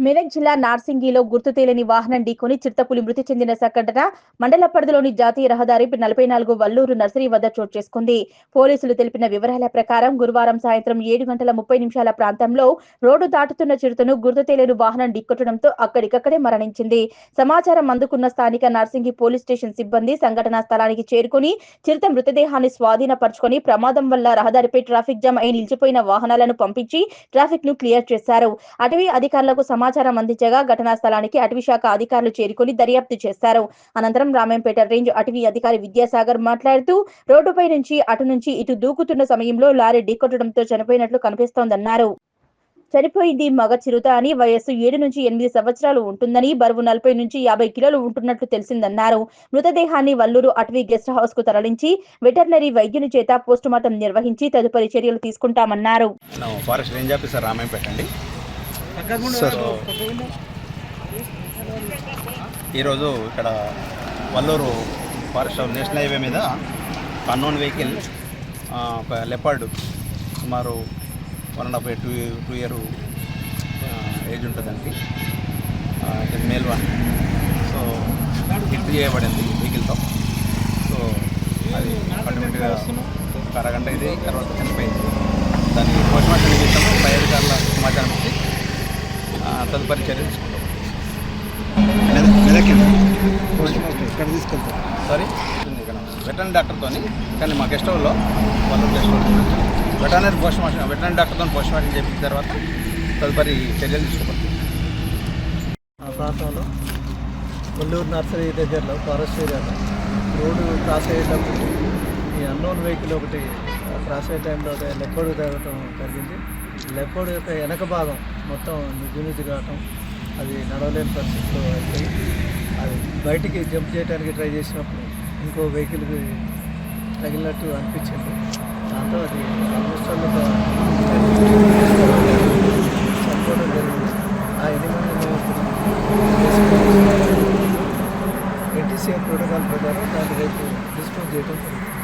మెదక్ జిల్లా నార్సింగిలో గుర్తు తెలియని వాహనం ఢీకొని చిరుతపులి మృతి చెందిన సంఘటన మండల పరిధిలోని జాతీయ రహదారి 44 వల్లూరు నర్సరీ వద్ద చోటు చేసుకుంది. పోలీసులు తెలిపిన వివరాల ప్రకారం గురువారం సాయంత్రం 7:30 ప్రాంతంలో రోడ్డు దాటుతున్న చిరుతను గుర్తు తెలియని వాహనం ఢీకొట్టడంతో అక్కడికక్కడే మరణించింది. సమాచారం అందుకున్న స్థానిక నార్సింగి పోలీస్ స్టేషన్ సిబ్బంది సంఘటనా స్థలానికి చేరుకుని చిరుత మృతదేహాన్ని స్వాధీనపరుచుకొని ప్రమాదం వల్ల రహదారిపై ట్రాఫిక్ జామ్ అయి నిలిచిపోయిన వాహనాలను పంపించి ట్రాఫిక్ ను క్లియర్ చేశారు. అటవీ అధికారులకు సమాచారం అందించగా ఘటనా స్థలానికి అటవీ శాఖ అధికారులు చేరుకుని దర్యాప్తు చేశారు. అనంతరం రామేంపేట రేంజ్ అటవీ అధికారి విద్యాసాగర్ మాట్లాడుతూ రోడ్డుపై నుంచి అటు నుంచి ఇటు దూకుతున్న సమయంలో లారీ ఢీకొట్టడంతో చనిపోయినట్లు కనిపిస్తోందన్నారు. చనిపోయింది మగ చిరుత అని, వయస్సు 7 నుంచి 8 సంవత్సరాలు ఉంటుందని, బరువు 40 నుంచి 50 కిలోలు ఉంటున్నట్లు తెలిసిందన్నారు. మృతదేహాన్ని వల్లూరు అటవీ గెస్ట్ హౌస్ కు తరలించి వెటర్నరీ వైద్యుని చేత పోస్టుమార్టం నిర్వహించి తదుపరి చర్యలు తీసుకుంటామన్నారు. ఫారెస్ట్ రేంజ్ ఆఫీసర్ రామేంపేట అండి. ఈరోజు ఇక్కడ వల్లూరు ఫారెస్ట్ నేషనల్ హైవే మీద అన్నోన్ వెహికల్ ఒక లెపర్డ్ సుమారు 1.5 ఇయర్ ఏజ్ ఉంటుందండి, మేల్ వన్. సో హిట్ చేయబడింది వెహికల్తో. సో అది ఆటోమేటిక్గా ఒక అరగంట ఇది తర్వాత చనిపోయింది. దాన్ని పోస్ట్మార్టం నిమిత్తము పై అధికారుల సమాచారం ఇచ్చి తదుపరి చర్యలు తీసుకుంటాం. సారీ ఇక్కడ వెటర్నరీ డాక్టర్తో, కానీ మా గెస్ట్ హౌస్లో వాళ్ళు గెస్ట్ హౌస్ వెటర్నరీ డాక్టర్తో పోస్ట్మార్టం చేసిన తర్వాత తదుపరి చర్యలు తీసుకుంటాం. ఆ ప్రాంతంలో కొల్లూరు నర్సరీ దగ్గరలో ఫారెస్ట్ ఏరియాలో రోడ్డు క్రాస్ అయ్యేటప్పుడు ఈ అన్నోన్ వెహికల్ ఒకటి క్రాస్ అయ్యే టైంలో లెప్పడు తగ్గటం జరిగింది. లెప్పడు యొక్క వెనక భాగం మొత్తం నుజ్జు కావటం, అది నడవలేని పరిస్థితిలో అయిపోయి అది బయటికి జంప్ చేయడానికి ట్రై చేసినప్పుడు ఇంకో వెహికల్కి తగిలినట్టు అనిపించింది. దాంతో అది ఆల్మోస్ట్ చనిపోవడం జరిగింది. ఆ ఎనిమిది ఎన్టీసీఆర్ ప్రోటోకాల్ ప్రకారం దాన్ని రేపు డిస్పోజ్ చేయడం జరిగింది.